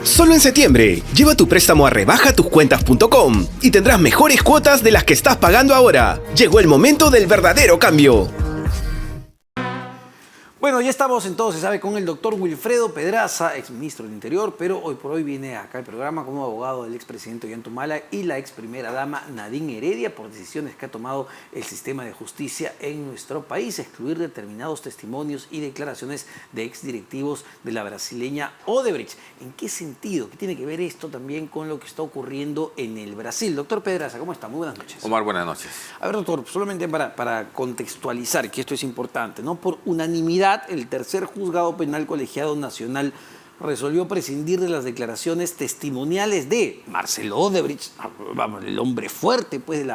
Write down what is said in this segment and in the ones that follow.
Solo en septiembre, lleva tu préstamo a rebajatucuentas.com y tendrás mejores cuotas de las que estás pagando ahora. Llegó el momento del verdadero cambio. Bueno, ya estamos entonces, ¿sabe? Con el doctor Wilfredo Pedraza, exministro del Interior, pero hoy por hoy viene acá al programa como abogado del expresidente Ollanta y la ex primera dama Nadine Heredia por decisiones que ha tomado el sistema de justicia en nuestro país, excluir determinados testimonios y declaraciones de exdirectivos de la brasileña Odebrecht. ¿En qué sentido? ¿Qué tiene que ver esto también con lo que está ocurriendo en el Brasil? Doctor Pedraza, ¿cómo está? Muy buenas noches. Omar, buenas noches. A ver, doctor, solamente para contextualizar, que esto es importante, ¿no? Por unanimidad, el tercer juzgado penal colegiado nacional resolvió prescindir de las declaraciones testimoniales de Marcelo Odebrecht, vamos, el hombre fuerte pues, de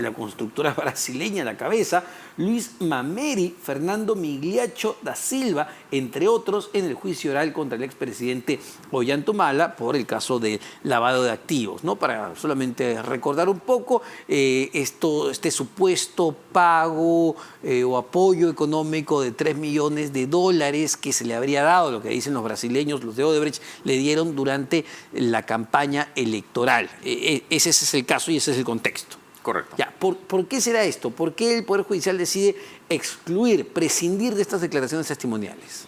la constructora brasileña a la cabeza, Luis Mameri, Fernando Migliaccio da Silva, entre otros, en el juicio oral contra el expresidente Ollanta Humala por el caso de lavado de activos, ¿no? Para solamente recordar un poco este supuesto pago o apoyo económico de $3 millones que se le habría dado, lo que dicen los brasileños, los de Odebrecht, le dieron durante la campaña electoral. Ese es el caso y ese es el contexto. Correcto. Ya, ¿por qué será esto? ¿Por qué el Poder Judicial decide excluir, prescindir de estas declaraciones testimoniales?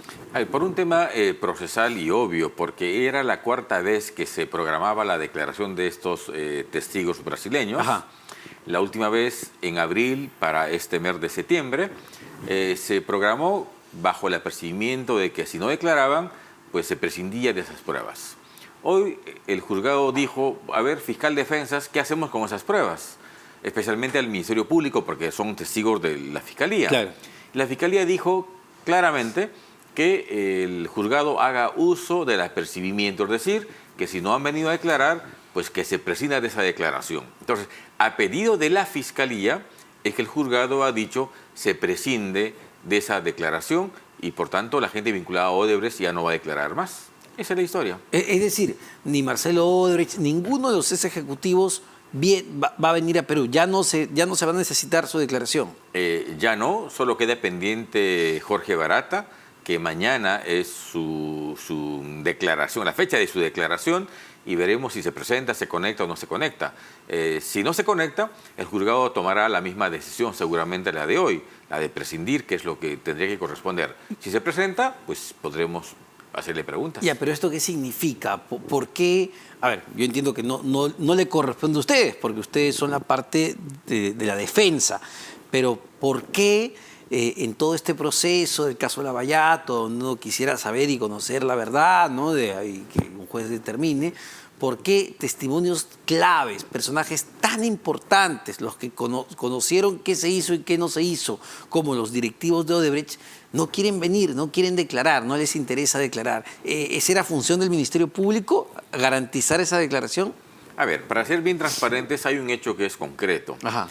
Por un tema procesal y obvio, porque era la cuarta vez que se programaba la declaración de estos testigos brasileños. Ajá. La última vez en abril para este mes de septiembre se programó bajo el apercibimiento de que si no declaraban, pues se prescindía de esas pruebas. Hoy el juzgado dijo, a ver, fiscal defensas, ¿qué hacemos con esas pruebas? Especialmente al Ministerio Público, porque son testigos de la Fiscalía. Claro. La Fiscalía dijo claramente que el juzgado haga uso del apercibimiento, es decir, que si no han venido a declarar, pues que se prescinda de esa declaración. Entonces, a pedido de la Fiscalía, es que el juzgado ha dicho se prescinde de esa declaración y, por tanto, la gente vinculada a Odebrecht ya no va a declarar más. Esa es la historia. Es decir, ni Marcelo Odebrecht, ninguno de los ex ejecutivos va a venir a Perú, ya no se va a necesitar su declaración. Ya no, solo queda pendiente Jorge Barata, que mañana es su declaración, la fecha de su declaración, y veremos si se presenta, se conecta o no se conecta. Si no se conecta, el juzgado tomará la misma decisión, seguramente la de hoy, la de prescindir, que es lo que tendría que corresponder. Si se presenta, pues podremos hacerle preguntas. Ya, pero ¿esto qué significa? ¿Por qué? A ver, yo entiendo que no le corresponde a ustedes, porque ustedes son la parte de la defensa, pero ¿por qué en todo este proceso del caso Lavallato, uno quisiera saber y conocer la verdad, ¿no? Y que un juez determine, ¿por qué testimonios claves, personajes tan importantes, los que conocieron qué se hizo y qué no se hizo, como los directivos de Odebrecht, no quieren venir, no quieren declarar, no les interesa declarar? ¿Esa era función del Ministerio Público, garantizar esa declaración? A ver, para ser bien transparentes, hay un hecho que es concreto. Ajá.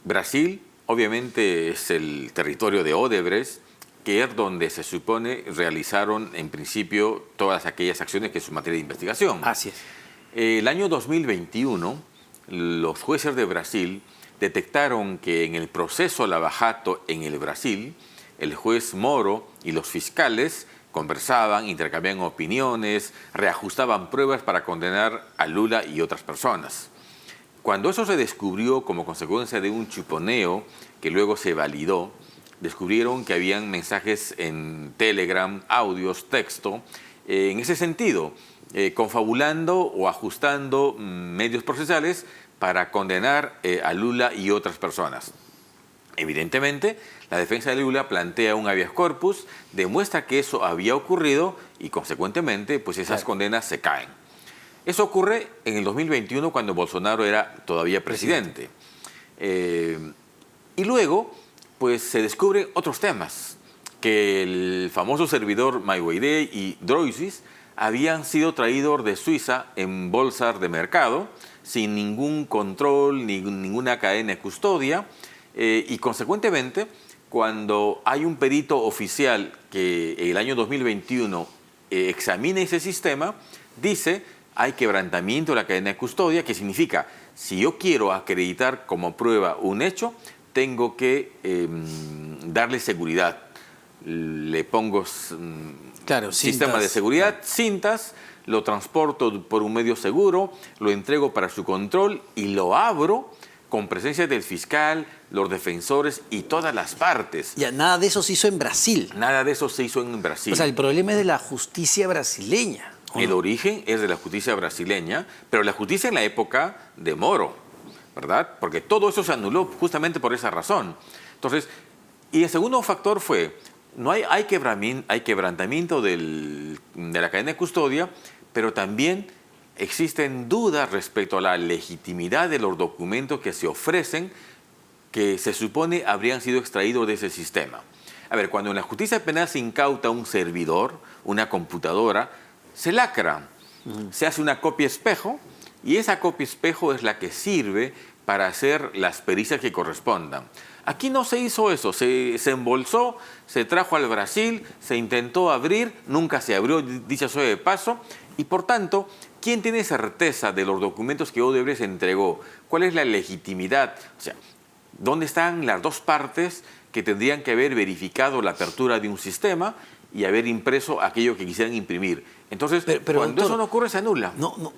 Brasil, obviamente, es el territorio de Odebrecht, que es donde se supone realizaron en principio todas aquellas acciones que es su materia de investigación. Así es. El año 2021, los jueces de Brasil detectaron que en el proceso Lavajato en el Brasil, el juez Moro y los fiscales conversaban, intercambiaban opiniones, reajustaban pruebas para condenar a Lula y otras personas. Cuando eso se descubrió como consecuencia de un chuponeo que luego se validó, descubrieron que habían mensajes en Telegram, audios, texto, en ese sentido, confabulando o ajustando medios procesales para condenar a Lula y otras personas. Evidentemente, la defensa de Lula plantea un habeas corpus, demuestra que eso había ocurrido y, consecuentemente, pues esas condenas se caen. Eso ocurre en el 2021 cuando Bolsonaro era todavía presidente. Y luego, pues se descubren otros temas, que el famoso servidor MyWayday y Droisis habían sido traídos de Suiza en bolsas de mercado, sin ningún control, ni ninguna cadena de custodia, y consecuentemente, cuando hay un perito oficial que en el año 2021 examina ese sistema, dice hay quebrantamiento de la cadena de custodia, que significa, si yo quiero acreditar como prueba un hecho, tengo que darle seguridad. Le pongo Claro, Sistema cintas. de seguridad, cintas, lo transporto por un medio seguro, lo entrego para su control y lo abro con presencia del fiscal, los defensores y todas las partes. Ya, nada de eso se hizo en Brasil. Nada de eso se hizo en Brasil. O sea, el problema es de la justicia brasileña. ¿O El no? origen es de la justicia brasileña, pero la justicia en la época de Moro, ¿verdad? Porque todo eso se anuló justamente por esa razón. Entonces, y el segundo factor fue, hay quebrantamiento de la cadena de custodia, pero también existen dudas respecto a la legitimidad de los documentos que se ofrecen, que se supone habrían sido extraídos de ese sistema. A ver, cuando en la justicia penal se incauta un servidor, una computadora, se lacra, se hace una copia espejo y esa copia espejo es la que sirve para hacer las pericias que correspondan. Aquí no se hizo eso, se embolsó, se trajo al Brasil, se intentó abrir, nunca se abrió, dicha sea de paso, y por tanto, ¿quién tiene certeza de los documentos que Odebrecht entregó? ¿Cuál es la legitimidad? O sea, ¿dónde están las dos partes que tendrían que haber verificado la apertura de un sistema y haber impreso aquello que quisieran imprimir? Entonces, Pero, cuando doctor, eso no ocurre, se anula. No,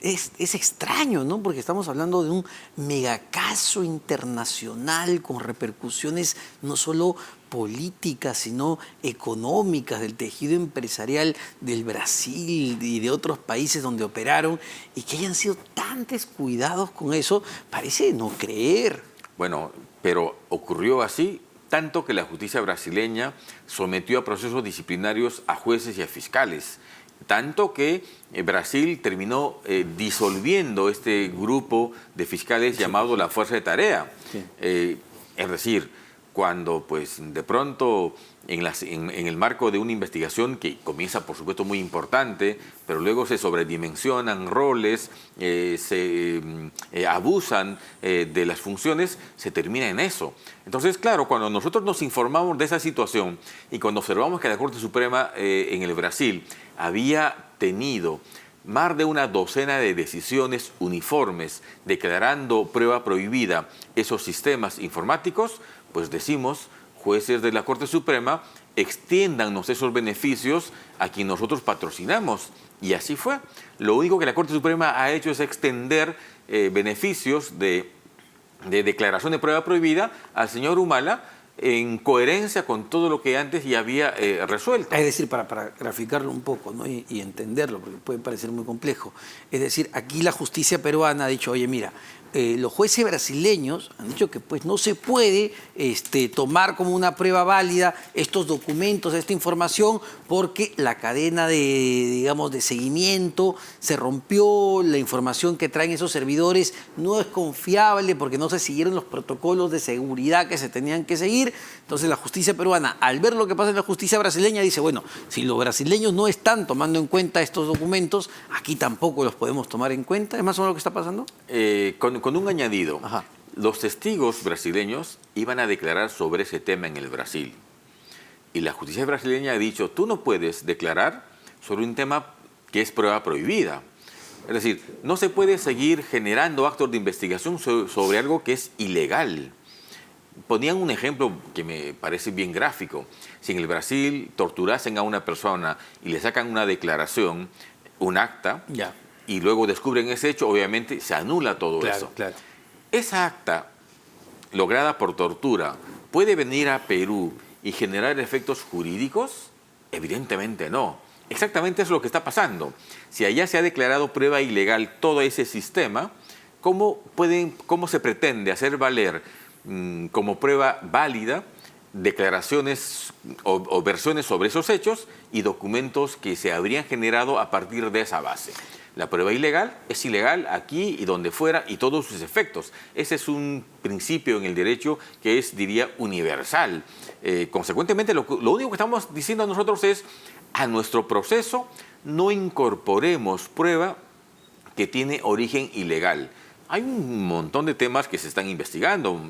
es extraño, ¿no? Porque estamos hablando de un megacaso internacional con repercusiones no solo políticas, sino económicas del tejido empresarial del Brasil y de otros países donde operaron, y que hayan sido tan descuidados con eso, parece no creer. Bueno, pero ocurrió así, tanto que la justicia brasileña sometió a procesos disciplinarios a jueces y a fiscales. Tanto que Brasil terminó disolviendo este grupo de fiscales llamado la Fuerza de Tarea. Sí. Es decir, cuando pues de pronto en el marco de una investigación que comienza por supuesto muy importante, pero luego se sobredimensionan roles, se abusan de las funciones, se termina en eso. Entonces, claro, cuando nosotros nos informamos de esa situación y cuando observamos que la Corte Suprema en el Brasil había tenido más de una docena de decisiones uniformes declarando prueba prohibida esos sistemas informáticos, pues decimos, jueces de la Corte Suprema, extiéndannos esos beneficios a quien nosotros patrocinamos. Y así fue. Lo único que la Corte Suprema ha hecho es extender beneficios de declaración de prueba prohibida al señor Humala, en coherencia con todo lo que antes ya había resuelto. Es decir, para graficarlo un poco, ¿no? y entenderlo, porque puede parecer muy complejo. Es decir, aquí la justicia peruana ha dicho, oye, mira, los jueces brasileños han dicho que pues no se puede tomar como una prueba válida estos documentos, esta información, porque la cadena de seguimiento se rompió, la información que traen esos servidores no es confiable porque no se siguieron los protocolos de seguridad que se tenían que seguir. Entonces la justicia peruana, al ver lo que pasa en la justicia brasileña, dice, bueno, si los brasileños no están tomando en cuenta estos documentos, aquí tampoco los podemos tomar en cuenta. ¿Es más o menos lo que está pasando? Con un añadido. Ajá. Los testigos brasileños iban a declarar sobre ese tema en el Brasil. Y la justicia brasileña ha dicho, tú no puedes declarar sobre un tema que es prueba prohibida. Es decir, no se puede seguir generando actos de investigación sobre algo que es ilegal. Ponían un ejemplo que me parece bien gráfico. Si en el Brasil torturasen a una persona y le sacan una declaración, un acta, Ya. y luego descubren ese hecho, obviamente se anula todo eso. Claro. Esa acta, lograda por tortura, ¿puede venir a Perú y generar efectos jurídicos? Evidentemente no. Exactamente es lo que está pasando. Si allá se ha declarado prueba ilegal todo ese sistema, ¿cómo se pretende hacer valer como prueba válida declaraciones o versiones sobre esos hechos y documentos que se habrían generado a partir de esa base? La prueba ilegal es ilegal aquí y donde fuera y todos sus efectos. Ese es un principio en el derecho que es, diría, universal. Consecuentemente, lo único que estamos diciendo nosotros es, a nuestro proceso no incorporemos prueba que tiene origen ilegal. Hay un montón de temas que se están investigando,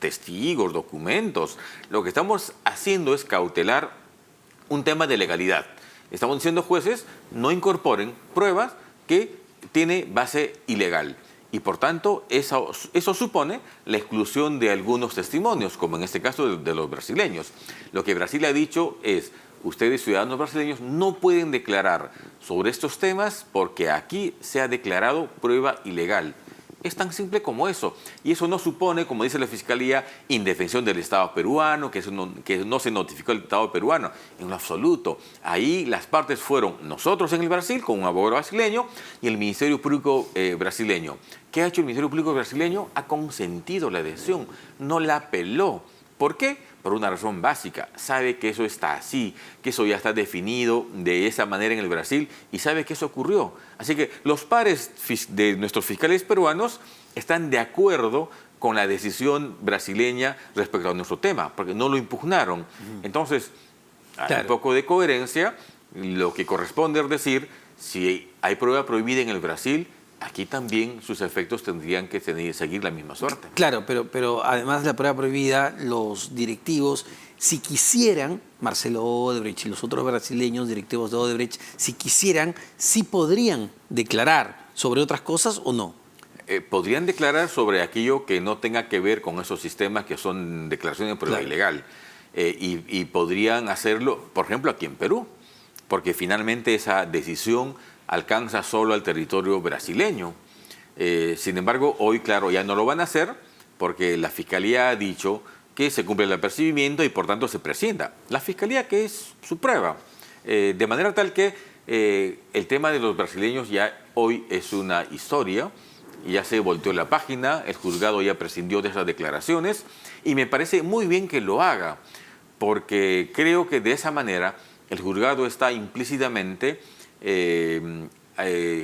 testigos, documentos. Lo que estamos haciendo es cautelar un tema de legalidad. Estamos diciendo, jueces, no incorporen pruebas que tiene base ilegal. Y por tanto, eso supone la exclusión de algunos testimonios, como en este caso de los brasileños. Lo que Brasil ha dicho es, ustedes, ciudadanos brasileños, no pueden declarar sobre estos temas porque aquí se ha declarado prueba ilegal. Es tan simple como eso. Y eso no supone, como dice la Fiscalía, indefensión del Estado peruano, que no se notificó el Estado peruano. En lo absoluto. Ahí las partes fueron nosotros en el Brasil, con un abogado brasileño, y el Ministerio Público brasileño. ¿Qué ha hecho el Ministerio Público brasileño? Ha consentido la adhesión, no la apeló. ¿Por qué? Por una razón básica. Sabe que eso está así, que eso ya está definido de esa manera en el Brasil y sabe que eso ocurrió. Así que los pares de nuestros fiscales peruanos están de acuerdo con la decisión brasileña respecto a nuestro tema, porque no lo impugnaron. Entonces, hay un poco de coherencia. Lo que corresponde es decir, si hay prueba prohibida en el Brasil, aquí también sus efectos tendrían que seguir la misma suerte. Claro, pero además de la prueba prohibida, los directivos, si quisieran, Marcelo Odebrecht y los otros brasileños directivos de Odebrecht, si quisieran, sí podrían declarar sobre otras cosas o no. Podrían declarar sobre aquello que no tenga que ver con esos sistemas que son declaraciones de prueba ilegal. Y podrían hacerlo, por ejemplo, aquí en Perú, porque finalmente esa decisión alcanza solo al territorio brasileño. Sin embargo, hoy, claro, ya no lo van a hacer porque la Fiscalía ha dicho que se cumple el apercibimiento y por tanto se prescinda. La Fiscalía, que es su prueba. De manera tal que el tema de los brasileños ya hoy es una historia, ya se volteó la página, el juzgado ya prescindió de esas declaraciones y me parece muy bien que lo haga, porque creo que de esa manera el juzgado está implícitamente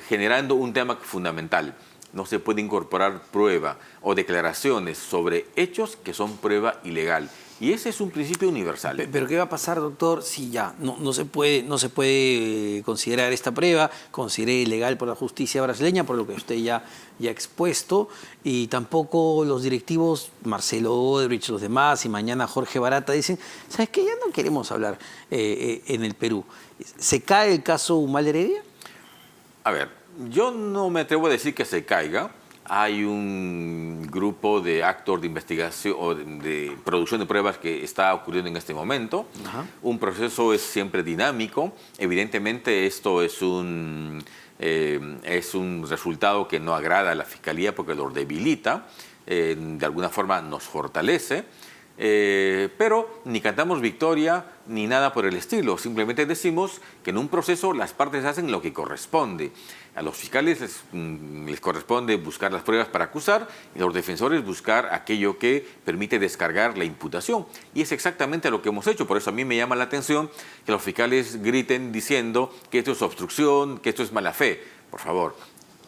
generando un tema fundamental. No se puede incorporar prueba o declaraciones sobre hechos que son prueba ilegal. Y ese es un principio universal. Pero ¿qué va a pasar, doctor, si ya no se puede considerar esta prueba, considerada ilegal por la justicia brasileña, por lo que usted ya ha expuesto, y tampoco los directivos, Marcelo Odebrecht, los demás, y mañana Jorge Barata, dicen, ¿sabes qué? Ya no queremos hablar en el Perú. ¿Se cae el caso Humala Heredia? A ver, yo no me atrevo a decir que se caiga. Hay un grupo de actos de investigación o de producción de pruebas que está ocurriendo en este momento. Ajá. Un proceso es siempre dinámico. Evidentemente esto es un resultado que no agrada a la Fiscalía porque lo debilita, de alguna forma nos fortalece. Pero ni cantamos victoria ni nada por el estilo. Simplemente decimos que en un proceso las partes hacen lo que corresponde. A los fiscales les corresponde buscar las pruebas para acusar y a los defensores buscar aquello que permite descargar la imputación. Y es exactamente lo que hemos hecho. Por eso a mí me llama la atención que los fiscales griten diciendo que esto es obstrucción, que esto es mala fe. Por favor,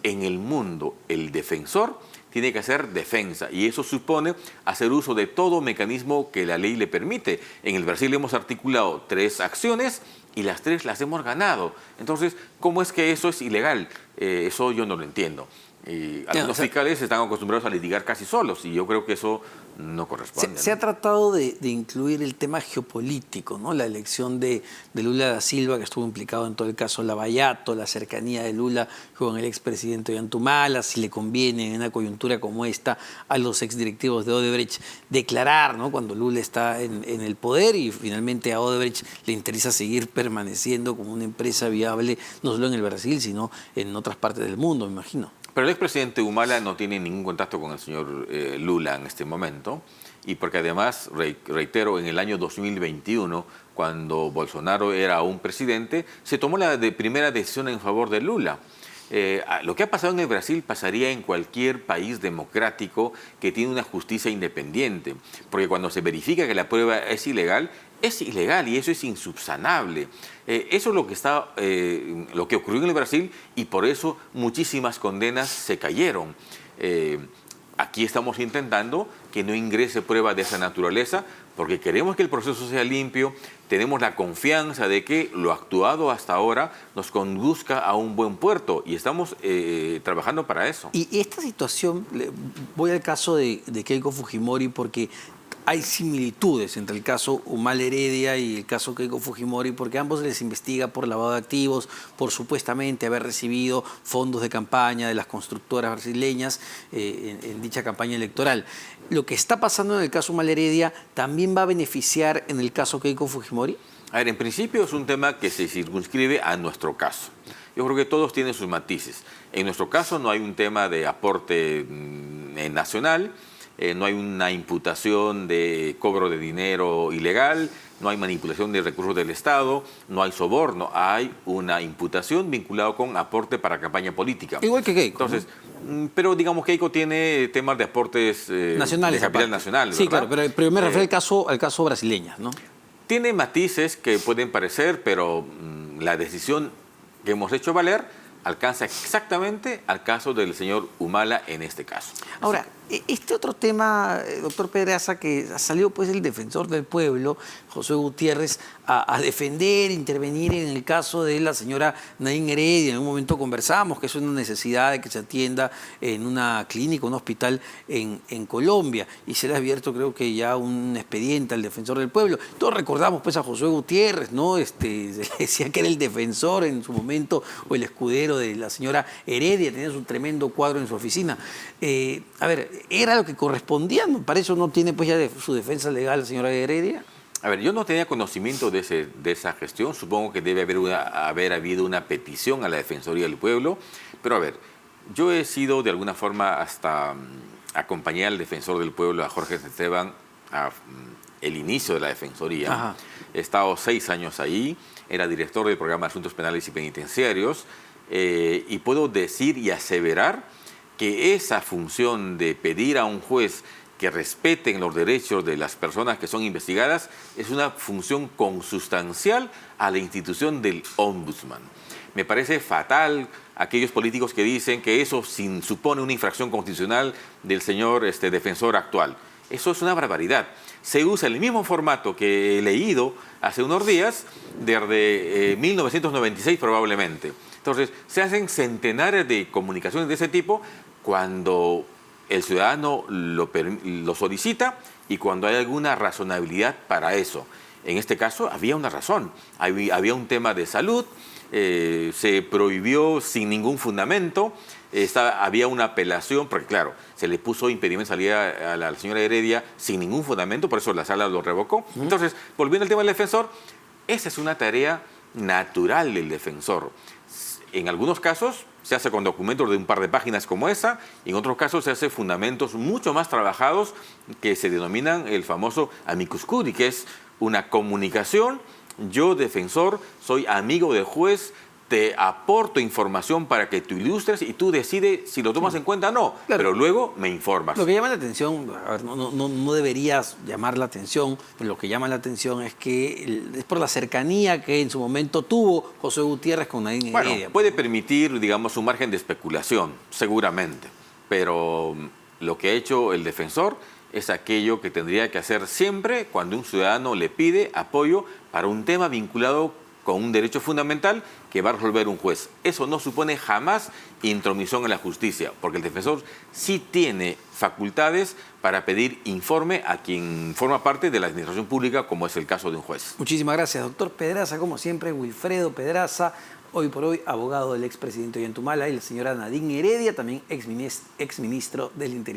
en el mundo el defensor tiene que hacer defensa y eso supone hacer uso de todo mecanismo que la ley le permite. En el Brasil hemos articulado 3 acciones y las 3 las hemos ganado. Entonces, ¿cómo es que eso es ilegal? Eso yo no lo entiendo. Algunos fiscales están acostumbrados a litigar casi solos y yo creo que eso no corresponde. Se ha tratado de incluir el tema geopolítico, ¿no? La elección de Lula da Silva, que estuvo implicado en todo el caso Lavallato, la cercanía de Lula con el expresidente Ollantumala, si le conviene en una coyuntura como esta a los exdirectivos de Odebrecht declarar, ¿no? Cuando Lula está en el poder y finalmente a Odebrecht le interesa seguir permaneciendo como una empresa viable, no solo en el Brasil, sino en otras partes del mundo, me imagino. Pero el expresidente Humala no tiene ningún contacto con el señor Lula en este momento y porque además, reitero, en el año 2021, cuando Bolsonaro era aún presidente, se tomó la primera decisión en favor de Lula. Lo que ha pasado en el Brasil pasaría en cualquier país democrático que tiene una justicia independiente, porque cuando se verifica que la prueba es ilegal y eso es insubsanable. Eso es lo que ocurrió en el Brasil y por eso muchísimas condenas se cayeron. Aquí estamos intentando que no ingrese prueba de esa naturaleza porque queremos que el proceso sea limpio, tenemos la confianza de que lo actuado hasta ahora nos conduzca a un buen puerto y estamos trabajando para eso. Y esta situación, voy al caso de Keiko Fujimori porque hay similitudes entre el caso Humala Heredia y el caso Keiko Fujimori porque ambos les investiga por lavado de activos, por supuestamente haber recibido fondos de campaña de las constructoras brasileñas en dicha campaña electoral. Lo que está pasando en el caso Humala Heredia también va a beneficiar en el caso Keiko Fujimori. A ver, en principio es un tema que se circunscribe a nuestro caso. Yo creo que todos tienen sus matices. En nuestro caso no hay un tema de aporte nacional, no hay una imputación de cobro de dinero ilegal, no hay manipulación de recursos del Estado, no hay soborno, hay una imputación vinculada con aporte para campaña política. Igual que Keiko. Entonces, pero digamos que Keiko tiene temas de aportes nacionales, de capital aparte. nacional, Sí, ¿verdad? claro, pero me refiero al caso brasileña, ¿no? Tiene matices que pueden parecer, pero la decisión que hemos hecho valer alcanza exactamente al caso del señor Humala en este caso. Ahora, este otro tema, doctor Pedraza, que ha salido pues el defensor del pueblo, José Gutiérrez, a defender, intervenir en el caso de la señora Nadine Heredia. En un momento conversamos que es una necesidad de que se atienda en una clínica, un hospital en Colombia, y se le ha abierto creo que ya un expediente al defensor del pueblo. Todos recordamos pues a José Gutiérrez, ¿no? Se le decía que era el defensor en su momento, o el escudero de la señora Heredia, tenía su tremendo cuadro en su oficina. A ver, ¿era lo que correspondía? ¿Para eso no tiene pues ya su defensa legal la señora Heredia? A ver, yo no tenía conocimiento de esa gestión. Supongo que debe haber habido una petición a la Defensoría del Pueblo. Pero a ver, yo he sido de alguna forma hasta acompañar al Defensor del Pueblo, a Jorge Esteban, el inicio de la Defensoría. Ajá. He estado 6 años ahí, era director del programa de Asuntos Penales y Penitenciarios, y puedo decir y aseverar que esa función de pedir a un juez que respeten los derechos de las personas que son investigadas es una función consustancial a la institución del ombudsman. Me parece fatal aquellos políticos que dicen que eso supone una infracción constitucional del señor defensor actual. Eso es una barbaridad. Se usa el mismo formato que he leído hace unos días, desde 1996 probablemente. Entonces, se hacen centenares de comunicaciones de ese tipo cuando el ciudadano lo solicita y cuando hay alguna razonabilidad para eso. En este caso había una razón, había un tema de salud, se prohibió sin ningún fundamento, había una apelación, porque claro, se le puso impedimento de salida a la señora Heredia sin ningún fundamento, por eso la sala lo revocó. Entonces, volviendo al tema del defensor, esa es una tarea natural del defensor. En algunos casos se hace con documentos de un par de páginas como esa, y en otros casos se hace fundamentos mucho más trabajados que se denominan el famoso amicus curiae, que es una comunicación. Yo, defensor, soy amigo del juez, te aporto información para que tú ilustres y tú decides si lo tomas en cuenta o no, Claro. Pero luego me informas. Lo que llama la atención, a ver, no deberías llamar la atención, pero lo que llama la atención es que es por la cercanía que en su momento tuvo José Gutiérrez con Nadine Heredia. Bueno, puede permitir, digamos, un margen de especulación, seguramente, pero lo que ha hecho el defensor es aquello que tendría que hacer siempre cuando un ciudadano le pide apoyo para un tema vinculado con un derecho fundamental que va a resolver un juez. Eso no supone jamás intromisión en la justicia, porque el defensor sí tiene facultades para pedir informe a quien forma parte de la administración pública, como es el caso de un juez. Muchísimas gracias, doctor Pedraza. Como siempre, Wilfredo Pedraza, hoy por hoy abogado del expresidente Ollantumala, y la señora Nadine Heredia, también exministro del Interior.